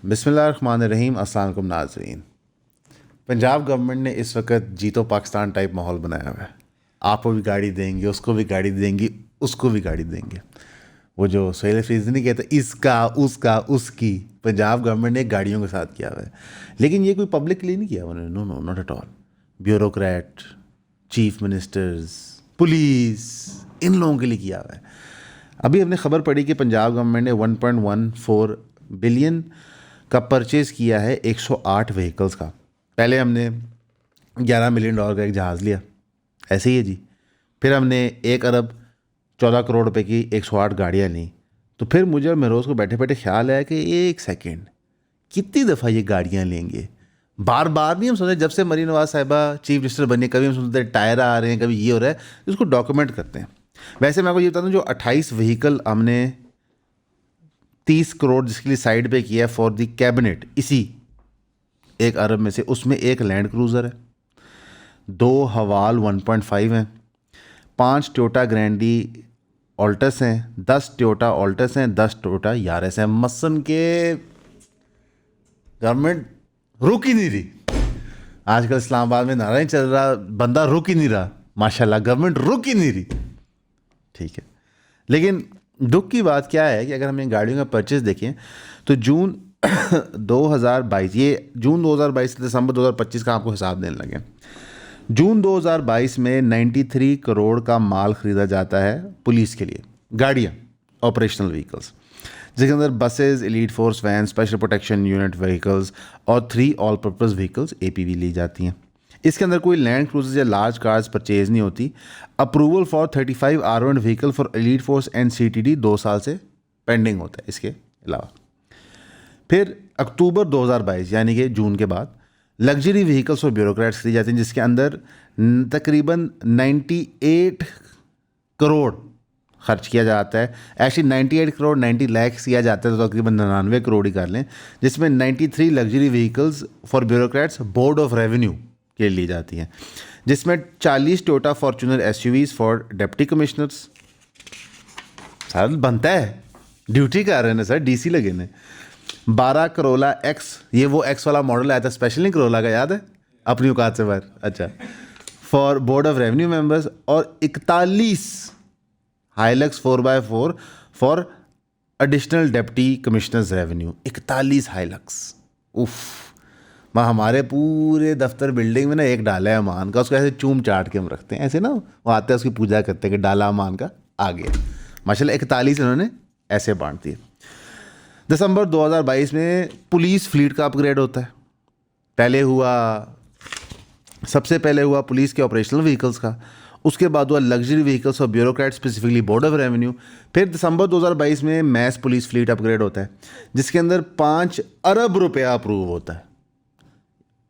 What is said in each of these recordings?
बिस्मिल्लाहिर्रहमानिर्रहीम। अस्सलाम वालेकुम नाज़रीन। पंजाब गवर्नमेंट ने इस वक्त जीतो पाकिस्तान टाइप माहौल बनाया हुआ है। आपको भी गाड़ी देंगे, उसको भी गाड़ी देंगी, उसको भी गाड़ी देंगे। वो जो सोहेल फ्रीज नहीं कहते इसका उसका उसकी, पंजाब गवर्नमेंट ने गाड़ियों के साथ किया हुआ है। लेकिन ये कोई पब्लिक के लिए नहीं किया उन्होंने, no no not at all. Bureaucrat, chief ministers, police, इन लोगों के लिए किया हुआ है। अभी हमने खबर पड़ी कि पंजाब गवर्नमेंट ने 1.14 बिलियन का परचेज़ किया है 108 व्हीकल्स का। पहले हमने $11 मिलियन का एक जहाज़ लिया, ऐसे ही है जी। फिर हमने 1 अरब 14 करोड़ रुपए की 108 गाड़ियाँ लीं। तो फिर मुझे और महरोज़ को बैठे बैठे ख्याल आया कि एक सेकेंड, कितनी दफ़ा ये गाड़ियाँ लेंगे? बार बार नहीं हम सोचते, जब से मरीन नवाज साहिबा चीफ मिनिस्टर बनी, कभी हम सुनते टायर आ रहे हैं, कभी ये हो रहा है, इसको डॉक्यूमेंट करते हैं। वैसे मैं आपको ये बता दूँ, जो 28 व्हीकल हमने 30 करोड़ जिसके लिए साइड पे किया फॉर द कैबिनेट, इसी 1 अरब में से, उसमें एक लैंड क्रूज़र है, 2 हवाल 1.5 हैं, 5 टोयोटा ग्रैंडी ऑल्टस हैं, 10 टोयोटा ऑल्टस हैं, 10 टोयोटा यारिस हैं। मसन के गवर्नमेंट रुक ही नहीं रही। आजकल इस्लामाबाद में नारा नहीं चल रहा, बंदा रुक ही नहीं रहा। माशाल्लाह गवर्नमेंट रुक ही नहीं रही। ठीक है, लेकिन दुख की बात क्या है कि अगर हम इन गाड़ियों का परचेज देखें तो जून 2022, ये जून 2022 से दिसंबर 2025 का आपको हिसाब देने लगे। जून 2022 में 93 करोड़ का माल ख़रीदा जाता है पुलिस के लिए, गाड़ियाँ, ऑपरेशनल व्हीकल्स, जिसके अंदर buses, elite force van, special protection unit vehicles और 3 ऑल पर्पज़ व्हीकल्स APV ली जाती हैं। इसके अंदर कोई लैंड क्रूजर्स या लार्ज कार्स परचेज नहीं होती। Approval for 35 armoured vehicle for elite force and CTD 2 साल से पेंडिंग होता है। इसके अलावा फिर अक्टूबर 2022 यानी कि जून के बाद लग्जरी व्हीकल्स और ब्यूरोक्रेट्स दी जाती हैं, जिसके अंदर तकरीबन 98 करोड़ खर्च किया जाता है। एक्चुअली 98 करोड़ 90 लाख किया जाता है, तो तकरीबन 99 करोड़ ही कर लें, जिसमें 93 luxury vehicles for bureaucrats board of revenue के लिए जाती हैं, जिसमें 40 Toyota Fortuner SUVs for deputy commissioners. Sir बनता है, ड्यूटी कर रहे हैं सर, DC लगे ने। 12 करोला X, ये वो X वाला मॉडल आया था स्पेशल, नहीं करोला का, याद है अपनी औकात से बाहर, अच्छा, for board of revenue members. और 41 Hilux 4x4 for additional deputy commissioners revenue. 41 Hilux, उफ। हमारे पूरे दफ्तर बिल्डिंग में ना एक डाला है अमान का, उसको ऐसे चूम चाट के हम रखते हैं, ऐसे ना वो आते हैं उसकी पूजा करते हैं कि डाला अमान का आ गया। माशाल्लाह 41 इन्होंने ऐसे बांट दिए। दिसंबर 2022 में पुलिस फ्लीट का अपग्रेड होता है। सबसे पहले हुआ पुलिस के ऑपरेशनल व्हीकल्स का, उसके बाद हुआ लग्जरी व्हीकल्स और bureaucrat specifically board of revenue. फिर दिसंबर 2022 में मैस पुलिस फ्लीट अपग्रेड होता है, जिसके अंदर 5 अरब रुपया अप्रूव होता है।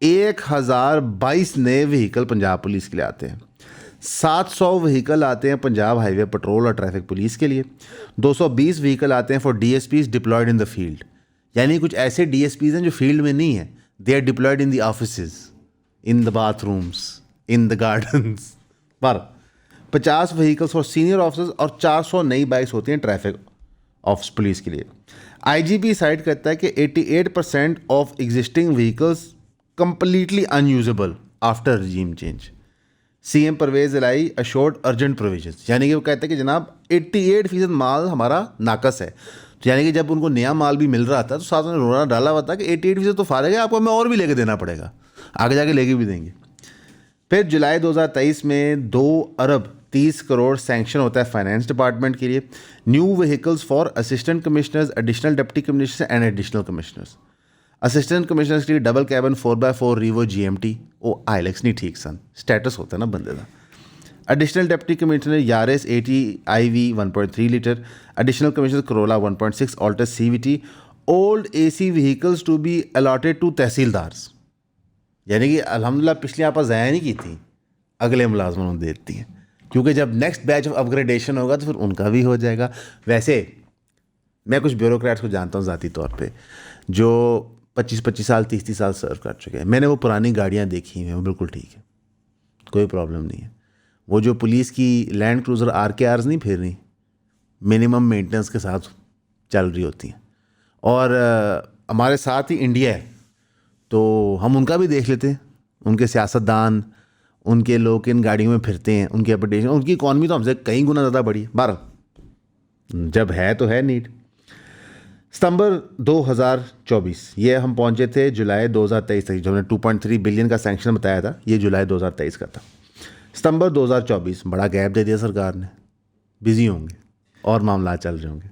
1022 नए व्हीकल पंजाब पुलिस के लिए आते हैं। 700 व्हीकल आते हैं पंजाब हाईवे पेट्रोल और ट्रैफिक पुलिस के लिए। 220 व्हीकल आते हैं for DSPs deployed in the field, यानी कुछ ऐसे DSPs हैं जो फील्ड में नहीं है, they are deployed in the offices, in the bathrooms, in the gardens. पर 50 व्हीकल्स फॉर सीनियर ऑफिसर्स और 400 नई बाइक्स होती हैं ट्रैफिक ऑफिस पुलिस के लिए। IGP साइड करता है कि 88% of existing vehicles completely unusable after regime change. CM Parvez Elahi assured urgent provisions, यानी कि वो कहते हैं कि जनाब 88% माल हमारा नाकस है। तो यानी कि जब उनको नया माल भी मिल रहा था तो साथ में रोना डाला हुआ था कि 88% तो फारेग है, आपको हमें और भी लेके देना पड़ेगा, आगे जाके लेके भी देंगे। फिर जुलाई 2023 में 2 अरब 30 करोड़ सैंक्शन होता है फाइनेंस डिपार्टमेंट के लिए। New vehicles for assistant commissioners, additional deputy commissioners and additional commissioners. Assistant commissioners के लिए double cabin 4x4 Revo GMT, ओ आइलेक्स नहीं ठीक सन, स्टेटस होता है ना बंदे का। Additional deputy commissioner Yaris 80 IV 1.3 litre, additional commissioner Corolla 1.6 Altis CVT। Old AC vehicles to be allotted to tehsildars, यानी कि अल्हम्दुलिल्लाह पिछली आपा ज़ाया नहीं की थी, अगले मुलाजमों को देती हैं, क्योंकि जब नेक्स्ट बैच ऑफ अपग्रेडेशन होगा तो फिर उनका भी हो जाएगा। वैसे मैं कुछ ब्यूरोक्रेट्स को जानता हूँ ज़ाती तौर पे, जो 25-25 साल 30-30 साल सर्व कर चुके हैं। मैंने वो पुरानी गाड़ियाँ देखी हैं, वो बिल्कुल ठीक है, कोई प्रॉब्लम नहीं है। वो जो पुलिस की लैंड क्रूज़र RKRs नहीं फिर रही, मिनिमम मेंटेनेंस के साथ चल रही होती हैं। और हमारे साथ ही इंडिया है, तो हम उनका भी देख लेते हैं। उनके सियासतदान, उनके लोग किन गाड़ियों में फिरते हैं, उनकी अपडेशन, उनकी इकॉनमी तो हमसे कई गुना ज़्यादा बड़ी है। बारह जब है तो है नीड। सितंबर 2024, ये हम पहुंचे थे जुलाई 2023 तक। जो हमने 2.3 बिलियन का सैंक्शन बताया था, ये जुलाई 2023 का था। सितंबर 2024, बड़ा गैप दे दिया सरकार ने। बिजी होंगे और मामला चल रहे होंगे।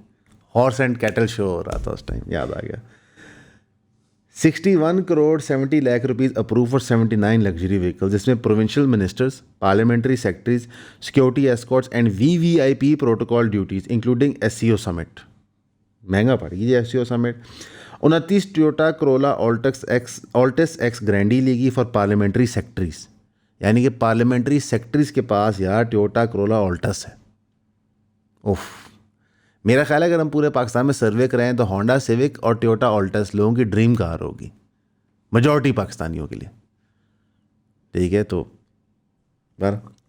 हॉर्स एंड कैटल शो हो रहा था उस टाइम, याद आ गया। 61 crore 70 lakh rupees approve for 79 luxury vehicle, जिसमें provincial ministers, parliamentary secretaries, security escorts and VVIP protocol duties including SCO summit. महंगा पड़ गई SCO summit. 29 Toyota Corolla Altis X Grande लेगी फॉर पार्लियामेंट्री सेक्रेटरीज, यानी कि पार्लियामेंट्री सेक्रेटरीज के पास यार टोयोटा करोला ऑल्टस है। उफ, मेरा ख्याल है अगर हम पूरे पाकिस्तान में सर्वे कराएं तो होंडा सिविक और टोयोटा ऑल्टस लोगों की ड्रीम कार होगी, मेजॉरिटी पाकिस्तानियों के लिए। ठीक है, तो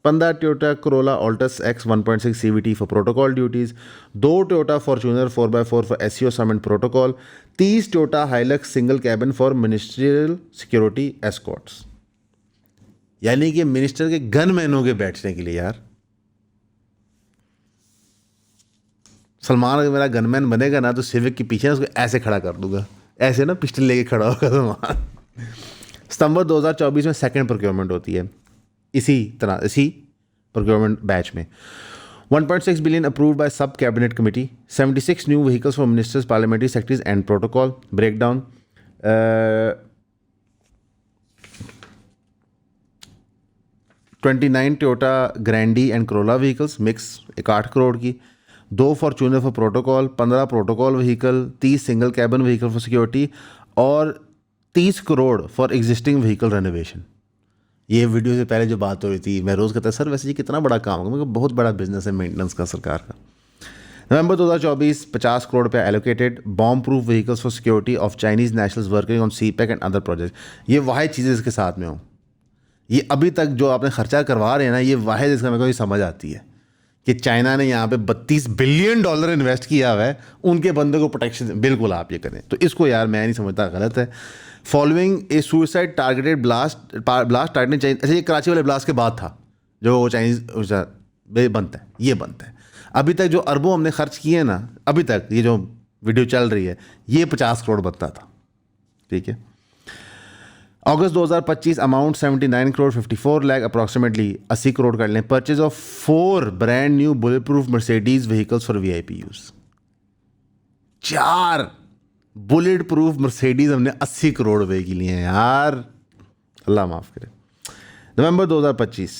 15 Toyota Corolla Altus x 1.6 CVT for protocol duties, 2 Toyota Fortuner 4x4 for SCO summit protocol, 30 Toyota Hilux single cabin for ministerial security Escorts, यानी कि मिनिस्टर के गनमैनों के बैठने के लिए। यार सलमान अगर मेरा गनमैन बनेगा ना तो सिविक के पीछे उसको ऐसे खड़ा कर दूंगा, ऐसे ना पिस्टल लेके खड़ा होगा सलमान। सितंबर 2024 में सेकंड प्रोक्योरमेंट होती है इसी तरह, इसी प्रोक्योरमेंट बैच में। 1.6 billion approved by sub cabinet committee, 76 new vehicles for ministers, parliamentary secretaries and protocol. Breakdown, 29 Toyota Grande and Corolla vehicles mix 61 crore की, 2 Fortuner for protocol, 15 protocol vehicle, 30 single cabin vehicle for security और 30 crore for existing vehicle renovation. ये video से पहले जो बात हो रही थी, मैं रोज़ कहता सर वैसे ये कितना बड़ा काम होगा, मतलब बहुत बड़ा बिजनेस है मेंटेनेंस का सरकार का। नवंबर 2024, 50 करोड़ पे allocated bomb proof vehicles for security of Chinese nationals working on CPEC and other project. ये वाहिद चीज़ें इसके साथ में हो, ये अभी तक जो आपने खर्चा करवा रहे हैं ना, ये वाहिद इसका मेरे को ये समझ आती है कि चाइना ने यहाँ पे $32 बिलियन इन्वेस्ट किया हुआ है, उनके बंदे को प्रोटेक्शन। बिल्कुल आप ये करें तो इसको यार मैं नहीं समझता, गलत है। Following a suicide targeted blast targeted Chinese, अच्छा ये कराची वाले ब्लास्ट के बाद था जो चाइनीज बनता है, ये बनता है। अभी तक जो अरबों हमने खर्च किए ना, अभी तक ये जो वीडियो चल रही है, ये 50 करोड़ बनता था। ठीक है, अगस्त 2025 अमाउंट 79 करोड़ 54 लाख, अप्रॉक्सीमेटली 80 करोड़ कर लें। Purchase of 4 brand new bullet proof Mercedes vehicles for VIP use. 4 bullet proof Mercedes हमने 80 करोड़ रुपए की लिए हैं यार, अल्लाह माफ़ करे। नवंबर 2025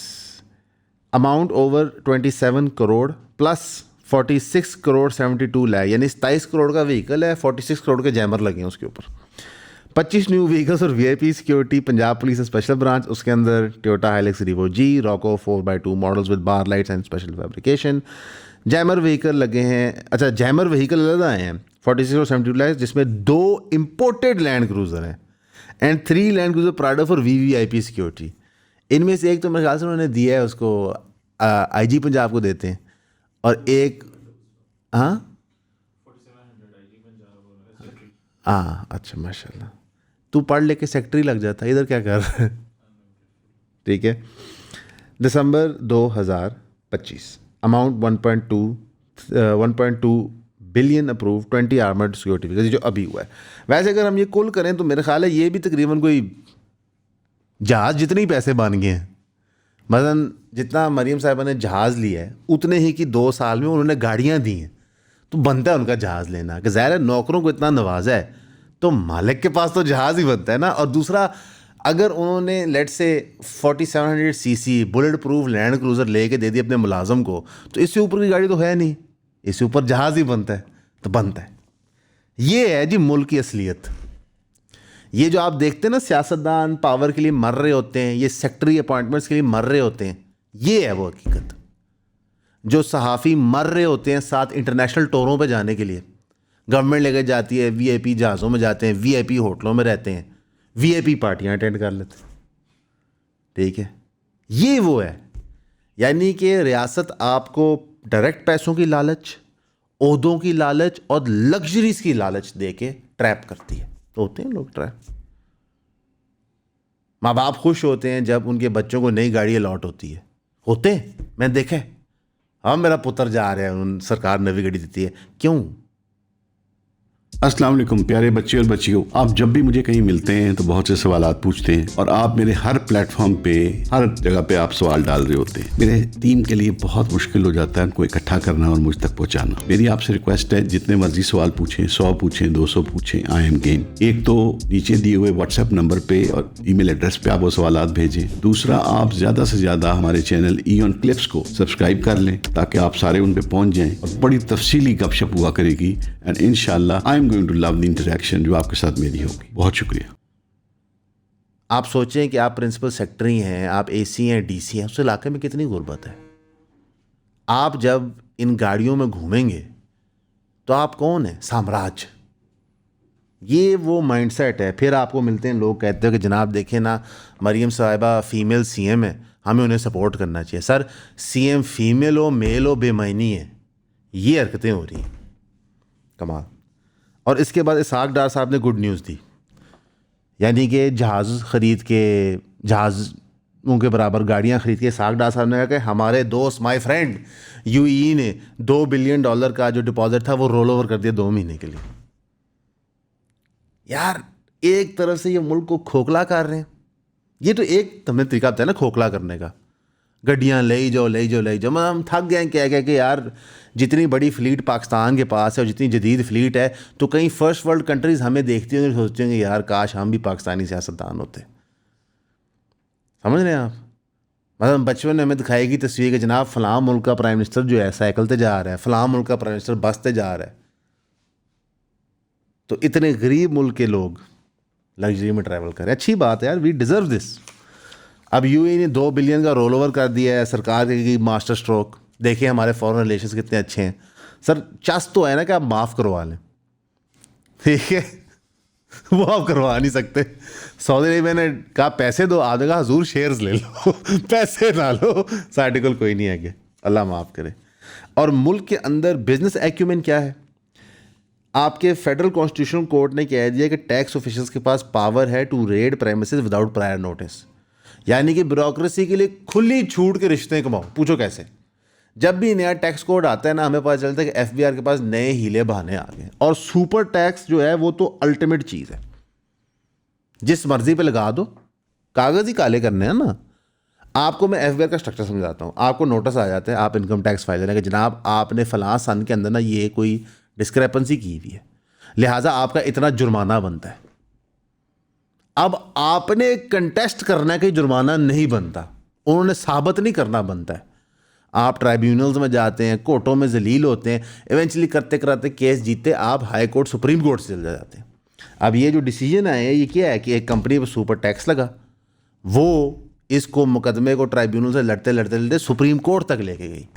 amount over 27 crore plus 46 crore 72 lakh, यानी 27 करोड़ का व्हीकल है, 46 करोड़ के जैमर लगे हैं उसके ऊपर। 25 न्यू व्हीकल्स और VIP security, Punjab police special branch, उसके अंदर Toyota Hilux Revo G, Roku 4x2 models with bar lights and special fabrication. Jammer vehicle लगे हैं, अच्छा जैमर व्हीकल अलग आए हैं 46 और 72 लाख, जिसमें 2 इम्पोर्टेड लैंड क्रूजर हैं and 3 land cruiser Prado for VVIP security. इनमें से एक तो मेरे ख्याल से उन्होंने दिया है उसको IG पंजाब को देते हैं, और एक हाँ अच्छा माशाल्लाह, तू पढ़ लेके सेक्रेटरी लग जाता, इधर क्या कर रहा है। ठीक है, दिसंबर 2025 amount 1.2 billion approve 20 armoured security vehicles, जो अभी हुआ है। वैसे अगर हम ये कुल करें तो मेरा ख्याल है ये भी तकरीबन कोई जहाज़ जितने ही पैसे बन गए हैं। मसलन जितना मरीम साहिबा ने जहाज़ लिया है उतने ही कि 2 साल में उन्होंने गाड़ियाँ दी हैं, तो बनता है उनका जहाज़ लेना। कि ज़ाहिर है नौकरों को इतना नवाजा है तो मालिक के पास तो जहाज़ ही बनता है ना। और दूसरा, अगर उन्होंने लेट से 4700 CC bullet proof land cruiser लेके दे दी अपने मुलाजम को, तो इससे ऊपर की गाड़ी तो है नहीं, इससे ऊपर जहाज़ ही बनता है, तो बनता है। ये है जी मुल्क की असलियत। ये जो आप देखते हैं ना सियासतदान पावर के लिए मर रहे होते हैं, ये सेक्रेटरी अपॉइंटमेंट्स के लिए मर रहे होते हैं, ये है वो हकीकत। जो सहाफ़ी मर रहे होते हैं साथ इंटरनेशनल टूरों पे जाने के लिए, गवर्नमेंट लेकर जाती है, VIP जहाज़ों में जाते हैं, VIP होटलों में रहते हैं, VIP पार्टियां अटेंड कर लेते हैं। ठीक है, ये वो है। यानी कि रियासत आपको डायरेक्ट पैसों की लालच, ओहदों की लालच और लग्जरीज की लालच दे के ट्रैप करती है। होते हैं लोग ट्रैप। माँ बाप खुश होते हैं जब उनके बच्चों को नई गाड़ी अलॉट होती है, होते हैं, मैंने देखा है। हाँ मेरा पुत्र जा रहा है, उन सरकार नवी गाड़ी देती है, क्यों? अस्सलाम वालेकुम प्यारे बच्चे और बच्चियों, आप जब भी मुझे कहीं मिलते हैं तो बहुत से सवालात पूछते हैं और आप मेरे हर प्लेटफॉर्म पे, हर जगह पे आप सवाल डाल रहे होते हैं। मेरे टीम के लिए बहुत मुश्किल हो जाता है उनको इकट्ठा करना और मुझ तक पहुंचाना। मेरी आपसे रिक्वेस्ट है, जितने मर्जी सवाल पूछें, 100 पूछें, 200 पूछें, आई एम गेम। एक तो नीचे दिए हुए व्हाट्सएप नंबर पे और ईमेल एड्रेस पे आप वो सवालात भेजें। दूसरा, आप ज्यादा से ज्यादा हमारे चैनल ईऑन क्लिप्स को सब्सक्राइब कर लें ताकि आप सारे उन पे पहुंच जाएं और बड़ी तफसीली गपशप हुआ करेगी एंड इंशाल्लाह I am going to love the interaction जो आपके साथ मेरी होगी। बहुत शुक्रिया। आप सोचें कि आप प्रिंसिपल सेक्रेटरी हैं, आप एसी हैं, डीसी हैं, उस इलाके में कितनी गुर्बत है। आप जब इन गाड़ियों में घूमेंगे तो आप कौन हैं? साम्राज्य। ये वो माइंडसेट है। फिर आपको मिलते हैं लोग कहते हैं कि जनाब देखें ना, मरियम साहिबा फीमेल सीएम है, हमें उन्हें सपोर्ट करना चाहिए। सर सीएम फीमेल हो मेल हो बेमायनी है, ये हरकतें हो रही हैं, कमाल। और इसके बाद इसहाक डार साहब ने गुड न्यूज़ दी, यानी कि जहाज़ ख़रीद के, जहाज़ों के बराबर गाड़ियां ख़रीद के इसहाक डार साहब ने कहा कि हमारे दोस्त माय फ्रेंड यूएई ने $2 बिलियन का जो डिपॉजिट था वो रोल ओवर कर दिया 2 महीने के लिए। यार एक तरफ से ये मुल्क को खोखला कर रहे हैं। ये तो एक हमने तरीका बताया ना खोखला करने का, गड्डियाँ ले जाओ ले जाओ ले जाओ। मतलब हम थक गए कह कह कि यार जितनी बड़ी फ्लीट पाकिस्तान के पास है और जितनी जदीद फ्लीट है, तो कहीं फर्स्ट वर्ल्ड कंट्रीज़ हमें देखती होंगी, सोचते होंगे यार काश हम भी पाकिस्तानी सियासतदान होते। समझ रहे हैं आप? मतलब बचपन में हमें दिखाएगी तस्वीर कि जनाब फ़लाँ मुल्क का प्राइम मिनिस्टर जो है साइकिल से जा रहा है, फ़लाँ मुल्क का प्राइम मिनिस्टर बस से जा रहा है। तो इतने गरीब मुल्क के लोग लग्जरी में ट्रैवल करें, अच्छी बात है यार, वी डिज़र्व दिस। अब यूएई ने 2 बिलियन का रोल ओवर कर दिया है, सरकार की मास्टर स्ट्रोक। देखिए हमारे फॉरेन रिलेशंस कितने अच्छे हैं। सर चस तो है ना कि आप माफ़ करवा लें, ठीक है? वो आप करवा नहीं सकते। सऊदी अरेबिया ने कहा पैसे दो, आपने कहा हजूर शेयर्स ले लो पैसे ना लो, सार्टिकल कोई नहीं है कि अल्लाह माफ़ करे। और मुल्क के अंदर बिजनेस एक्यूमेन क्या है? आपके फेडरल कॉन्स्टिट्यूशनल कोर्ट ने कह दिया कि टैक्स ऑफिशियल्स के पास पावर है to raid premises without prior notice, यानी कि ब्यूरोक्रेसी के लिए खुली छूट के रिश्ते कमाओ। पूछो कैसे? जब भी नया टैक्स कोड आता है ना, हमें पता चलता है कि एफबीआर के पास नए हीले बहाने आ गए। और सुपर टैक्स जो है वो तो अल्टीमेट चीज़ है, जिस मर्जी पे लगा दो, कागज़ ही काले करने हैं ना। आपको मैं एफबीआर का स्ट्रक्चर समझाता हूँ। आपको नोटिस आ जाता है, आप इनकम टैक्स फाइल देना कि जनाब आपने फलां सन के अंदर ना ये कोई डिस्क्रेपेंसी की हुई है, लिहाजा आपका इतना जुर्माना बनता है। अब आपने कंटेस्ट करना है कि जुर्माना नहीं बनता, उन्होंने साबित नहीं करना बनता है। आप ट्राइब्यूनल्स में जाते हैं, कोर्टों में जलील होते हैं, इवेंचुअली करते कराते केस जीते आप हाई कोर्ट सुप्रीम कोर्ट से चले जाते हैं। अब ये जो डिसीजन आए ये क्या है कि एक कंपनी पर सुपर टैक्स लगा, वो इसको मुकदमे को ट्राइब्यूनल से लड़ते लड़ते लड़ते सुप्रीम कोर्ट तक लेके गई।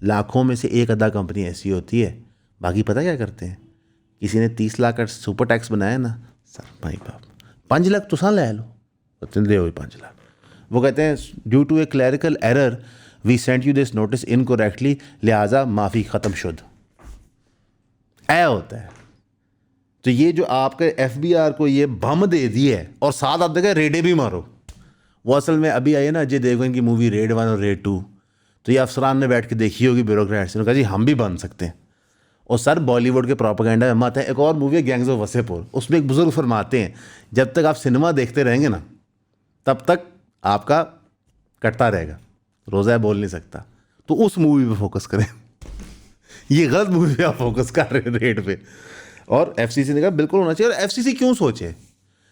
लाखों में से एक आधा कंपनी ऐसी होती है, बाकी पता क्या करते हैं? किसी ने 30 लाख का सुपर टैक्स बनाया ना, सर भाई बाप 5 लाख तुसा ले लो, दे हो 5 लाख। वो कहते हैं due to a clerical error we sent you this notice incorrectly, लिहाजा माफ़ी ख़त्म शुद्ध। ऐ होता है। तो ये जो आपके एफबीआर को ये बम दे दी है और साथ आप देखें रेडे भी मारो, वो असल में अभी आई है ना अजय देवगन की मूवी रेड 1 और रेड 2, तो ये अफसरान ने बैठ के देखी होगी ब्यूरोक्रेट्स ने, कहा जी हम भी बन सकते हैं। और सर बॉलीवुड के प्रोपेगेंडा में आते हैं। एक और मूवी है गैंग्स ऑफ वसेपुर, उसमें एक बुजुर्ग फरमाते हैं जब तक आप सिनेमा देखते रहेंगे ना तब तक आपका कटता रहेगा, रोज़ा बोल नहीं सकता। तो उस मूवी पे फोकस करें ये गलत मूवी पे आप फोकस कर रहे हैं रेड पे। और एफसीसी ने कहा बिल्कुल होना चाहिए। और एफसीसी क्यों सोचे?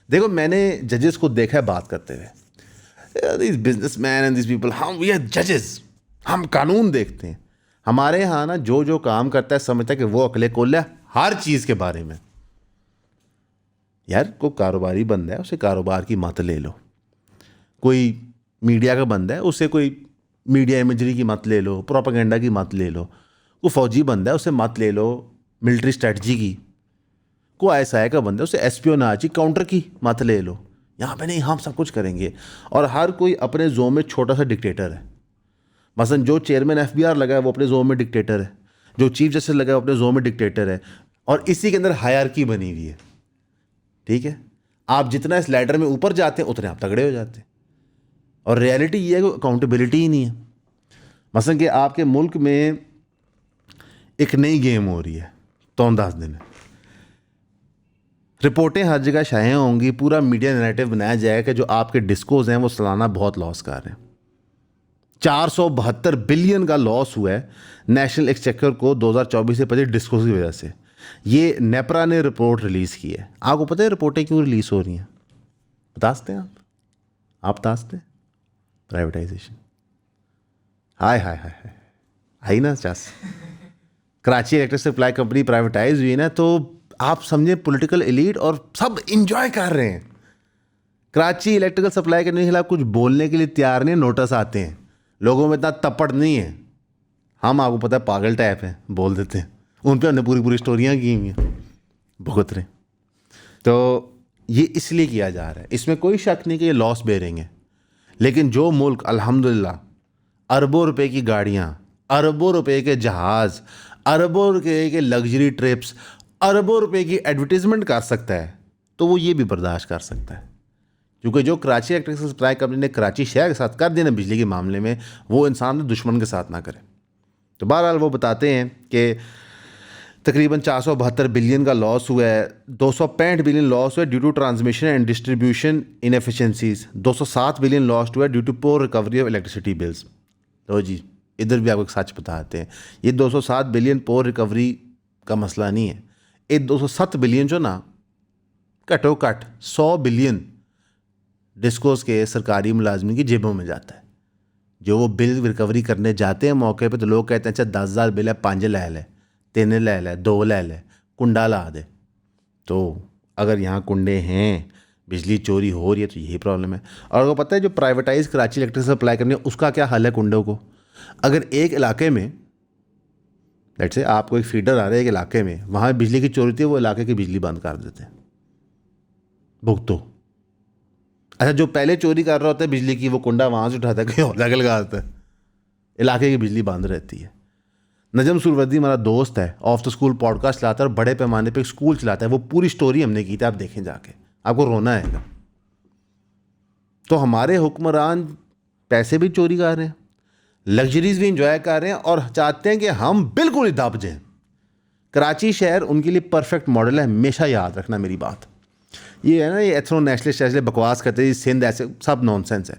देखो मैंने जजेस को देखा है बात करते हुए, this businessman and this people, हम वी आर जजेस, हम कानून देखते हैं। हमारे यहाँ ना जो जो काम करता है समझता है कि वो अकले कोल्ला हर चीज़ के बारे में। यार कोई कारोबारी बंदा है उसे कारोबार की मत ले लो, कोई मीडिया का बंदा है उसे कोई मीडिया इमेजरी की मत ले लो, प्रोपेगेंडा की मत ले लो, कोई फौजी बंदा है उसे मत ले लो मिलिट्री स्ट्रेटजी की, कोई आईएसआई का बंदा है उसे एस्पियोनाज की काउंटर की मत ले लो। यहाँ पे नहीं, हम सब कुछ करेंगे। और हर कोई अपने जोन में छोटा सा डिक्टेटर है। मसलन जो चेयरमैन एफबीआर लगा है वो अपने जोन में डिक्टेटर है, जो चीफ जस्टिस लगा है वो अपने जोन में डिक्टेटर है। और इसी के अंदर हायरार्की बनी हुई है, ठीक है। आप जितना इस लैडर में ऊपर जाते हैं उतने आप तगड़े हो जाते हैं। और रियलिटी ये है कि अकाउंटेबिलिटी ही नहीं है। मसलन कि आपके मुल्क में एक नई गेम हो रही है, तो 10 दिन है, रिपोर्टें हर जगह शाये होंगी, पूरा मीडिया नैरेटिव बनाया जाएगा कि जो आपके डिस्कोज हैं वो सालाना बहुत लॉस कर रहे हैं। 472 बिलियन का लॉस हुआ है नेशनल एक्सचेकर को 2024 से 25 डिस्कोज की वजह से। ये नेपरा ने रिपोर्ट रिलीज़ की है। आपको पता है रिपोर्टें क्यों रिलीज़ हो रही हैं? बता सकते हैं आप बता सकते हैं? प्राइवेटाइजेशन। हाय हाय हाय हाय, आई ना Chas. Karachi electric supply company privatise हुई ना, तो आप समझे पॉलिटिकल एलीट और सब इंजॉय कर रहे हैं। कराची इलेक्ट्रिकल सप्लाई करने के खिलाफ कुछ बोलने के लिए तैयार नहीं, नोटिस आते हैं। लोगों में इतना तपड़ नहीं है। हम आपको पता है पागल टाइप हैं, बोल देते हैं। उन पर हमने पूरी पूरी स्टोरियाँ की हुई हैं, भुगत रहे। तो ये इसलिए किया जा रहा है, इसमें कोई शक नहीं कि ये लॉस बेरेंगे। लेकिन जो मुल्क अल्हम्दुलिल्लाह अरबों रुपए की गाड़ियाँ, अरबों रुपए के जहाज़, अरबों रुपए के लग्जरी ट्रिप्स, अरबों रुपए की एडवर्टीजमेंट कर सकता है, तो वो ये भी बर्दाश्त कर सकता है। क्योंकि जो कराची इलेक्ट्रिक सप्लाई कंपनी ने कराची शहर के साथ कर दिया ना बिजली के मामले में, वो इंसान दुश्मन के साथ ना करे। तो बहरहाल वो बताते हैं कि तकरीबन 472 बिलियन का लॉस हुआ है, 265 बिलियन लॉस हुआ है due to transmission and distribution inefficiencies, 207 billion loss हुआ है due to poor recovery of electricity bills. तो जी इधर भी आपको एक सच बताते हैं, ये 207 बिलियन पोर रिकवरी का मसला नहीं है। ये 207 बिलियन जो ना घटो घट 100 बिलियन डिस्कोस के सरकारी मुलाजमी की जेबों में जाता है। जो वो बिल रिकवरी करने जाते हैं मौके पे, तो लोग कहते हैं अच्छा 10,000 बिल है, 5 ले ले, 3 ले ले, 2 ले ले, कुंडा ला दे। तो अगर यहाँ कुंडे हैं, बिजली चोरी हो रही है, तो यही प्रॉब्लम है। और आपको पता है जो प्राइवेटाइज कराची इलेक्ट्रिक सप्लाई करनी है उसका क्या हल है कुंडों को? अगर एक इलाके में लेट्स से आपको एक फीडर आ रहा है एक इलाके में, वहाँ बिजली की चोरी थी, वो इलाके की बिजली बंद कर देते हैं, भुगतो। अच्छा जो पहले चोरी कर रहा होता है बिजली की, वो कुंडा वहाँ से उठाता है, कहीं और जाके लगा देता है, इलाके की बिजली बंद रहती है। नजम सुरवर्दी हमारा दोस्त है, ऑफ द स्कूल पॉडकास्ट चलाता है और बड़े पैमाने पे एक स्कूल चलाता है। वो पूरी स्टोरी हमने की थी, आप देखें जाके, आपको रोना आएगा। तो हमारे हुक्मरान पैसे भी चोरी कर रहे हैं, लग्जरीज भी इंजॉय कर रहे हैं और चाहते हैं कि हम बिल्कुल ही दब जाएं। कराची शहर उनके लिए परफेक्ट मॉडल है। हमेशा याद रखना मेरी बात, ये है ना, ये एथनो नेशनलिस्ट ऐसे बकवास करते हैं, सिंध ऐसे सब नॉनसेंस है।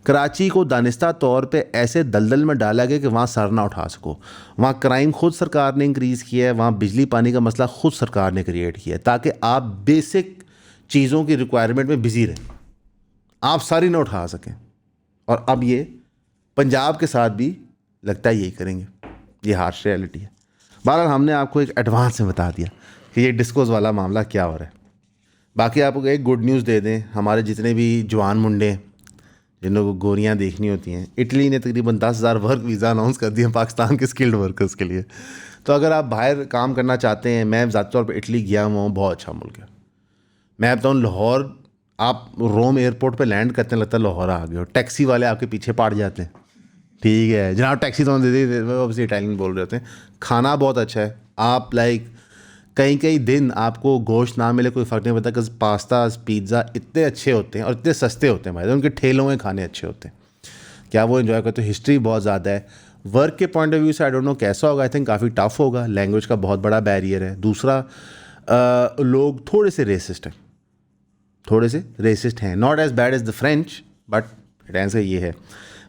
कराची को दानिस्ता तौर पे ऐसे दलदल में डाला गया कि वहाँ सर ना उठा सको। वहाँ क्राइम खुद सरकार ने इंक्रीज़ किया है, वहाँ बिजली पानी का मसला खुद सरकार ने क्रिएट किया है, ताकि आप बेसिक चीज़ों की रिक्वायरमेंट में बिजी रहें, आप सारी ना उठा सकें। और अब ये पंजाब के साथ भी लगता है यही करेंगे। ये हार्श रियलिटी है। बहरहाल हमने आपको एक एडवांस में बता दिया कि ये डिस्कोज वाला मामला क्या हो रहा है। बाकी आपको एक गुड न्यूज़ दे दें, हमारे जितने भी जवान मुंडे जिन लोगों को गोरियाँ देखनी होती हैं, इटली ने तकरीबन 10,000 वर्क वीज़ा अनाउंस कर दिए पाकिस्तान के स्किल्ड वर्कर्स के लिए। तो अगर आप बाहर काम करना चाहते हैं, मैं ज़ाती तौर पर इटली गया हुआ हूँ, बहुत अच्छा मुल्क है। मैं बताऊँ, लाहौर आप रोम एयरपोर्ट पे लैंड करते हैं, लगता है लाहौर आ गए हो। टैक्सी वाले आपके पीछे पड़ जाते हैं, ठीक है जनाब टैक्सी तो दे दे, ऑब्वियसली इटालियन बोल रहे होते हैं। खाना बहुत अच्छा है, आप लाइक कई दिन आपको गोश्त ना मिले कोई फ़र्क नहीं पड़ता, कि पास्ता पिज़्ज़ा इतने अच्छे होते हैं और इतने सस्ते होते हैं भाई, उनके ठेलों में खाने अच्छे होते हैं। क्या वो इन्जॉय करते हो? हिस्ट्री बहुत ज़्यादा है। वर्क के पॉइंट ऑफ व्यू से आई डोंट नो कैसा होगा, आई थिंक काफ़ी टफ होगा, लैंग्वेज का बहुत बड़ा बैरियर है। दूसरा लोग थोड़े से रेसिस्ट हैं, not as bad as the French, but answer ये है।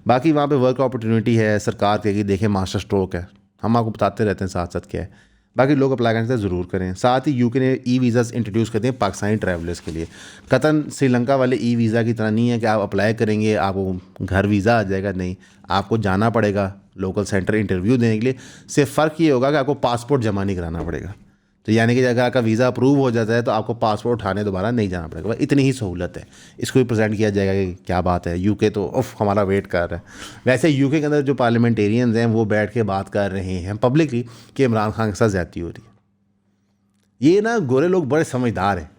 बाकी वहाँ पे वर्क अपॉर्चुनिटी है, सरकार कहेगी देखें मास्टर स्ट्रोक है, हम आपको बताते रहते हैं साथ साथ क्या है। बाकी लोग अप्लाई करने से ज़रूर करें। साथ ही यूके ने ई वीज़ास इंट्रोड्यूस कर दिए पाकिस्तानी ट्रैवलर्स के लिए। कतन श्रीलंका वाले ई वीज़ा की तरह नहीं है कि आप अप्लाई करेंगे आपको घर वीज़ा आ जाएगा, नहीं, आपको जाना पड़ेगा लोकल सेंटर इंटरव्यू देने के लिए। सिर्फ फ़र्क ये होगा कि आपको पासपोर्ट जमा नहीं कराना पड़ेगा। तो यानी कि अगर आपका वीज़ा अप्रूव हो जाता है तो आपको पासपोर्ट उठाने दोबारा नहीं जाना पड़ेगा। बस इतनी ही सहूलत है। इसको भी प्रेजेंट किया जाएगा कि क्या बात है, यूके तो उफ हमारा वेट कर रहा है। वैसे यूके के अंदर जो पार्लियामेंटेरियंस हैं वो बैठ के बात कर रहे हैं पब्लिकली कि इमरान खान के साथ ज़्यादती हो रही है। ये ना गोरे लोग बड़े समझदार हैं,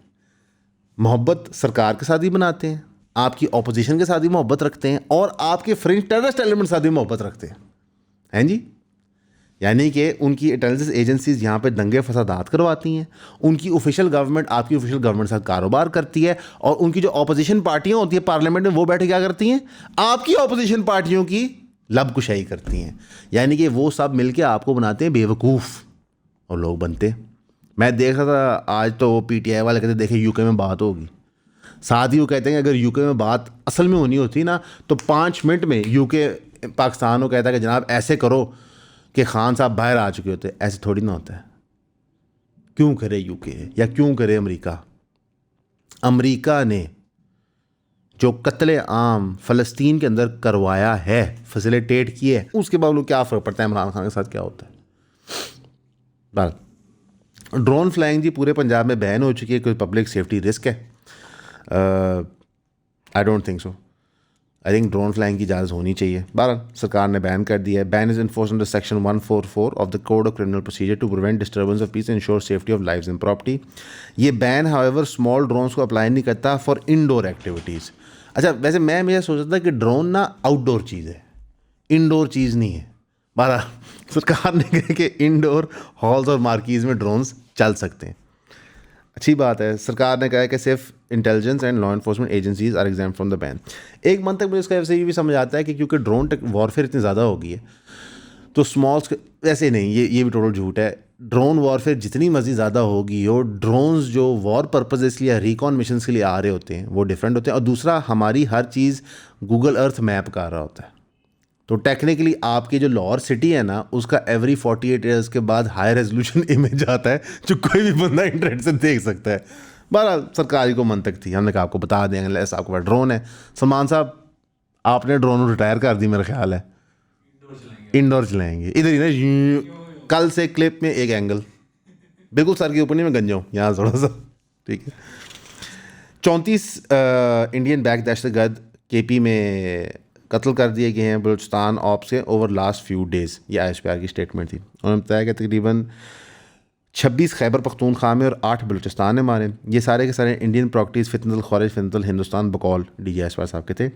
मोहब्बत सरकार के साथ ही बनाते हैं, आपकी ऑपोजिशन के साथ भी मोहब्बत रखते हैं और आपके फ्रेंच टेररिस्ट एलिमेंट के साथ भी मोहब्बत रखते हैं जी। यानी कि उनकी इंटेलिजेंस एजेंसीज यहाँ पे दंगे फसादात करवाती हैं, उनकी ऑफिशियल गवर्नमेंट आपकी ऑफिशियल गवर्नमेंट के साथ कारोबार करती है, और उनकी जो अपोजिशन पार्टियाँ होती हैं पार्लियामेंट में वो बैठे क्या करती हैं, आपकी अपोजिशन पार्टियों की लबकुशाई करती हैं। यानी कि वो सब मिलके आपको बनाते हैं बेवकूफ़ और लोग बनते हैं। मैं देख रहा था आज तो PTI वाले कहते देखे यूके में बात होगी, साथ ही वो कहते हैं कि अगर यूके में बात असल में होनी होती ना तो 5 मिनट में यूके पाकिस्तान को कहता है कि जनाब ऐसे करो कि खान साहब बाहर आ चुके होते। ऐसे थोड़ी ना होता है। क्यों करे यूके या क्यों करे अमेरिका? अमेरिका ने जो कत्ले आम फ़लस्तीन के अंदर करवाया है, फैसिलिटेट किए है, उसके बावजूद क्या फ़र्क पड़ता है इमरान खान के साथ क्या होता है? बात ड्रोन फ्लाइंग जी पूरे पंजाब में बैन हो चुकी है, कोई पब्लिक सेफ्टी रिस्क है? I don't think so. I think drone flying की इजाज़त होनी चाहिए। बहरहाल सरकार ने बैन कर दिया है। Ban is enforced under section 144 of the code of criminal procedure to prevent disturbance of peace and ensure safety of lives and property. ये बैन हाउएवर स्मॉल ड्रोन्स को अप्लाई नहीं करता फॉर इंडोर एक्टिविटीज़। अच्छा, वैसे मैं हमेशा सोचता था कि ड्रोन ना आउटडोर चीज़ है, इंडोर चीज़ नहीं है। बहरहाल सरकार ने कहा कि इंडोर हॉल्स और मार्कीज़ में ड्रोन्स चल सकते हैं। अच्छी बात है। सरकार ने कहा है कि सिर्फ intelligence and law enforcement agencies are exempt from the ban. एक मंथ तक मुझे इसका वैसे ये भी समझ आता है कि क्योंकि ड्रोन वॉरफेयर इतनी ज़्यादा हो गई है तो स्मॉल्स वैसे नहीं, ये भी टोटल झूठ है। ड्रोन वॉरफेयर जितनी मर्जी ज़्यादा होगी और ड्रोन्स जो वॉर पर्पज़ के लिए रिकॉन मिशन के लिए आ रहे होते हैं वो डिफरेंट होते हैं। और दूसरा, हमारी हर चीज़ गूगल अर्थ मैप कर रहा होता है। तो टेक्निकली आपकी जो लाहौर सिटी है ना, उसका एवरी 48 ईयर्स के बाद हाई रेजोल्यूशन इमेज आता है जो कोई भी बंदा इंटरनेट से देख सकता है। बहरहाल सरकारी को मंतक थी, हमने कहा आपको बता देंगे लेस आपके पास ड्रोन है। सलमान साहब आपने ड्रोन रिटायर कर दी मेरा ख्याल है, इंडोर चलाएंगे इधर ही ना। कल से क्लिप में एक एंगल बिल्कुल सर के ऊपर नहीं, मैं गंजा हूँ यहाँ थोड़ा सा, ठीक है। 34 इंडियन बैक दहशतगर्द KP में कत्ल कर दिए गए हैं बलूचिस्तान ऑप्स के ओवर लास्ट फ्यू डेज़। ये ISPR की स्टेटमेंट थी। उन्होंने बताया कि तकरीबन 26 खैबर पख्तूनख्वा में और 8 बलूचिस्तान में मारे। ये सारे के सारे इंडियन प्रॉपर्टीज़ फितनतुल ख्वारिज फितनतुल हिंदुस्तान बकौल DG ISPR साहब के थे।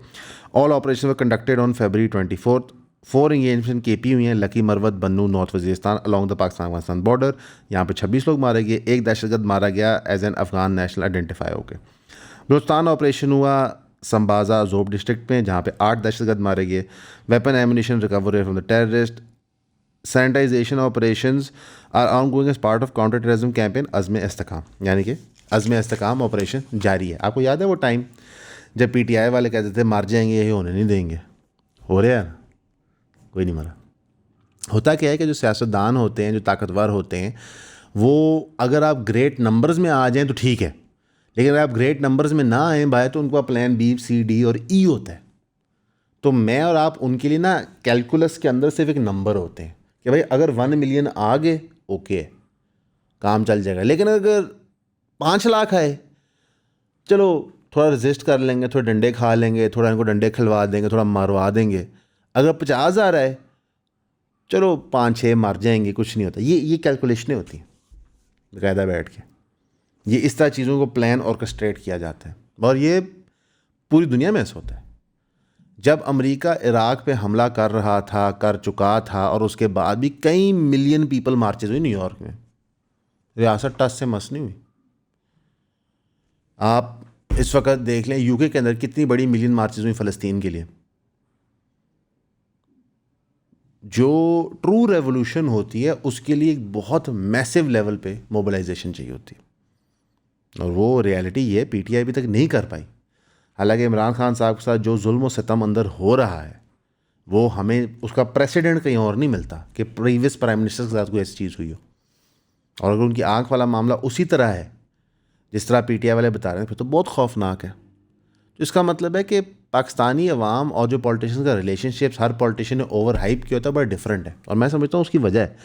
All operation were conducted on February 24। 4 engagement KP हुई हैं lucky Marwat Bannu north Waziristan along the Pakistan Afghanistan border. यहाँ पे 26 लोग मारे गए। एक दहशतगर्द मारा गया as an Afghan national identify होकर। बलूचिस्तान ऑपरेशन हुआ संबाजा जोब डिस्ट्रिक्ट में, जहाँ पे 8 दहशतगर्द मारे गए। Weapon ammunition recover from the terrorist. Sanitisation operations are ongoing as part of counter terrorism campaign Azm Istehkam, यानी कि अज़्म इस्तेकाम ऑपरेशन जारी है। आपको याद है वो टाइम जब PTI वाले कहते थे मार जाएंगे, यही होने नहीं देंगे? हो रहा है ना, कोई नहीं मरा। होता क्या है कि जो सियासतदान होते हैं, जो ताकतवर होते हैं, वो अगर आप ग्रेट नंबर्स में आ जाएं तो ठीक है, लेकिन अगर आप ग्रेट नंबर्स में ना आएँ भाई तो उनका प्लान B, C, D और E होता है। तो मैं और आप उनके लिए ना कैलकुलस के अंदर सिर्फ एक नंबर होते हैं कि भाई अगर 1 मिलियन आ गए ओके काम चल जाएगा, लेकिन अगर 5 लाख आए चलो थोड़ा रजिस्ट कर लेंगे, थोड़े डंडे खा लेंगे, थोड़ा इनको डंडे खिलवा देंगे, थोड़ा मारवा देंगे। अगर 50,000 आए चलो 5-6 मार जाएंगे, कुछ नहीं होता। ये कैलकुलेशनें होती हैं बाकायदा बैठ के। ये इस तरह चीज़ों को प्लान ऑर्केस्ट्रेट किया जाता है और ये पूरी दुनिया में ऐसा होता है। जब अमेरिका इराक़ पे हमला कर रहा था, कर चुका था, और उसके बाद भी कई मिलियन पीपल मार्चेज हुई न्यूयॉर्क में, रियासत टस से मस नहीं हुई। आप इस वक्त देख लें UK के अंदर कितनी बड़ी मिलियन मार्चेज हुई फ़लस्तीन के लिए। जो ट्रू रेवोल्यूशन होती है उसके लिए एक बहुत मैसिव लेवल पे मोबिलाइजेशन चाहिए होती है, और वो रियलिटी ये PTI अभी तक नहीं कर पाई। हालांकि इमरान खान साहब के साथ जो जुल्म और सितम अंदर हो रहा है वो हमें उसका प्रेसिडेंट कहीं और नहीं मिलता कि प्रीवियस प्राइम मिनिस्टर के साथ कोई ऐसी चीज़ हुई हो। और अगर उनकी आंख वाला मामला उसी तरह है जिस तरह PTI वाले बता रहे हैं फिर तो बहुत खौफनाक है। तो इसका मतलब है कि पाकिस्तानी अवाम और जो पॉलिटिशियन का रिलेशनशिप्स हर पॉलिटिशियन ने ओवर हाइप किया होता है, बड़ा डिफरेंट है। और मैं समझता हूँ उसकी वजह है,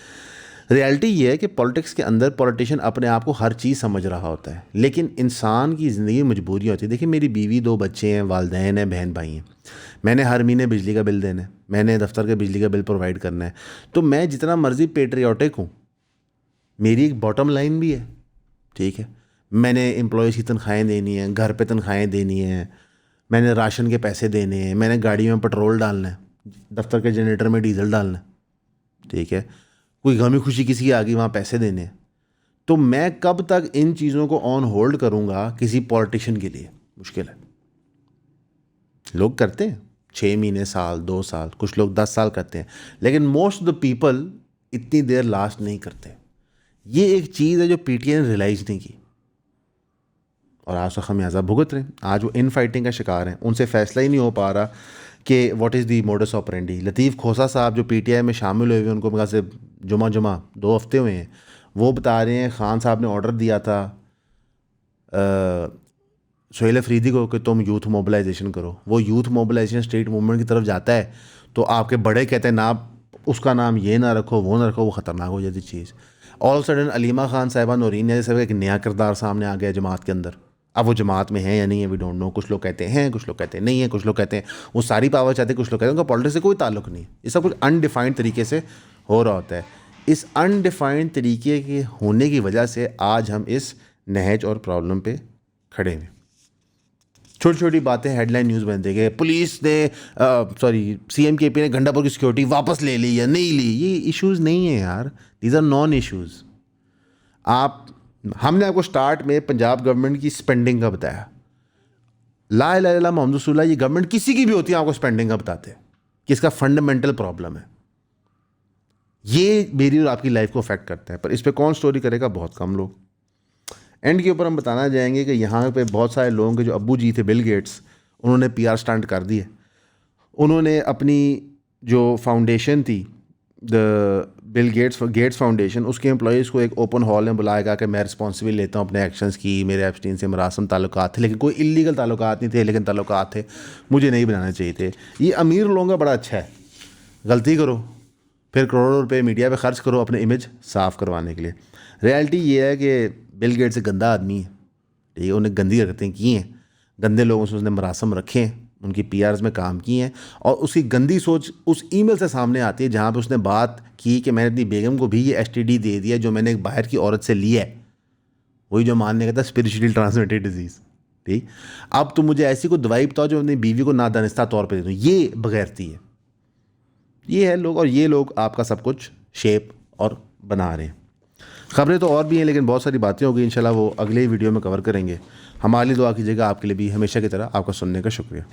रियलिटी ये है कि पॉलिटिक्स के अंदर पॉलिटिशियन अपने आप को हर चीज़ समझ रहा होता है, लेकिन इंसान की ज़िंदगी में मजबूरी होती है। देखिए मेरी बीवी, 2 बच्चे हैं, वालदैन हैं, बहन भाई हैं, मैंने हर महीने बिजली का बिल देना है, मैंने दफ्तर के बिजली का बिल प्रोवाइड करना है। तो मैं जितना मर्ज़ी पेट्रियाटिक हूँ, मेरी एक बॉटम लाइन भी है, ठीक है। मैंने एम्प्लॉयज़ की तनख्वाहें देनी है, घर पे तनख्वाहें देनी है, मैंने राशन के पैसे देने हैं, मैंने गाड़ी में पेट्रोल डालना है, दफ्तर के जनरेटर में डीजल डालना है, ठीक है। कोई गमी खुशी किसी की आ गई, वहाँ पैसे देने हैं। तो मैं कब तक इन चीज़ों को ऑन होल्ड करूँगा किसी पॉलिटिशियन के लिए? मुश्किल है। लोग करते हैं 6 महीने, साल, 2 साल, कुछ लोग 10 साल करते हैं, लेकिन मोस्ट ऑफ द पीपल इतनी देर लास्ट नहीं करते। ये एक चीज़ है जो पीटीआई ने रियलाइज़ नहीं की और आज तो खमियाजा भुगत रहे हैं। आज वो इन फाइटिंग का शिकार हैं, उनसे फैसला ही नहीं हो पा रहा कि what is the modus operandi. Latif Khosa sahab जो पीटीआई में शामिल हुए हुए, उनको मेरे से जुमा 2 हफ्ते हुए हैं, वो बता रहे हैं खान साहब ने ऑर्डर दिया था सोहेल अफरीदी को कि तुम यूथ मोबिलाइजेशन करो। वो यूथ मोबिलाइजेशन स्टेट मूवमेंट की तरफ जाता है तो आपके बड़े कहते हैं ना उसका नाम ये ना रखो, वो ना रखो, वो ख़तरनाक हो जाती चीज़। ऑल सडन अलीमा खान साहिबा नौरीन जैसे एक नया किरदार सामने आ गया जमात के अंदर। अब वो जमात में है या नहीं है, वी डोंट नो। कुछ लोग कहते हैं, कुछ लोग कहते हैं नहीं है, कुछ लोग कहते हैं वो सारी पावर चाहते हैं, कुछ लोग कहते हैं उनका पॉलिटिक्स से कोई ताल्लुक नहीं। ये सब कुछ अनडिफाइंड तरीके से हो रहा होता है। इस अनडिफाइंड तरीके के होने की वजह से आज हम इस नहज और प्रॉब्लम पे खड़े हैं। छोटी छोटी बातें हेडलाइन न्यूज़ बन देंगे, पुलिस ने सीएम केपी ने गंडापुर की सिक्योरिटी वापस ले ली या नहीं ली। ये इश्यूज़ नहीं है यार, दीज आर नॉन इश्यूज़। हमने आपको स्टार्ट में पंजाब गवर्नमेंट की स्पेंडिंग का बताया। ला इलाहा इल्लल्लाह मुहम्मद रसूलुल्लाह, ये गवर्नमेंट किसी की भी होती है आपको स्पेंडिंग का बताते हैं कि इसका फंडामेंटल प्रॉब्लम है। ये मेरी और आपकी लाइफ को अफेक्ट करता है, पर इस पर कौन स्टोरी करेगा? बहुत कम लोग। एंड के ऊपर हम बताना जाएंगे कि यहाँ पे बहुत सारे लोगों के जो अब्बू जी थे बिल गेट्स, उन्होंने पीआर स्टंट कर दिए। उन्होंने अपनी जो फाउंडेशन थी द बिल गेट्स फाउंडेशन, उसके एम्प्लॉयज़ को एक ओपन हॉल में बुलाया कि मैं रिस्पॉन्सिबल लेता हूँ अपने एक्शंस की, मेरे एप्स्टीन से मरासम ताल्लुकात थे, लेकिन कोई इलीगल ताल्लुकात नहीं थे, लेकिन ताल्लुकात थे, मुझे नहीं बनाने चाहिए थे। ये अमीर लोगों का बड़ा अच्छा है, गलती करो फिर करोड़ों रुपए मीडिया पे खर्च करो अपने इमेज साफ़ करवाने के लिए। रियलिटी ये है कि बिल गेट्स एक गंदा आदमी है, ठीक है, उन्हें गंदी हरकतें की हैं, गंदे लोगों से उसने मरासम रखे हैं, उनकी पीआरस में काम किए हैं, और उसकी गंदी सोच उस ईमेल से सामने आती है जहाँ पे उसने बात की कि मैंने अपनी बेगम को भी ये एसटीडी दे दिया जो मैंने एक बाहर की औरत से लिया है, वही जो मानने का था स्पिरिचुअली ट्रांसमिटेड डिजीज़। ठीक, अब तुम मुझे ऐसी कोई दवाई बताओ जो अपनी बीवी को नादानिस्ता तौर पर दे दूँ, ये बगैरती है। ये है लोग, और ये लोग आपका सब कुछ शेप और बना रहे हैं। खबरें तो और भी हैं, लेकिन बहुत सारी बातें हो गई, इंशाल्लाह वो अगले वीडियो में कवर करेंगे। हमारे लिए दुआ कीजिएगा, आपके लिए भी हमेशा की तरह आपका सुनने का शुक्रिया।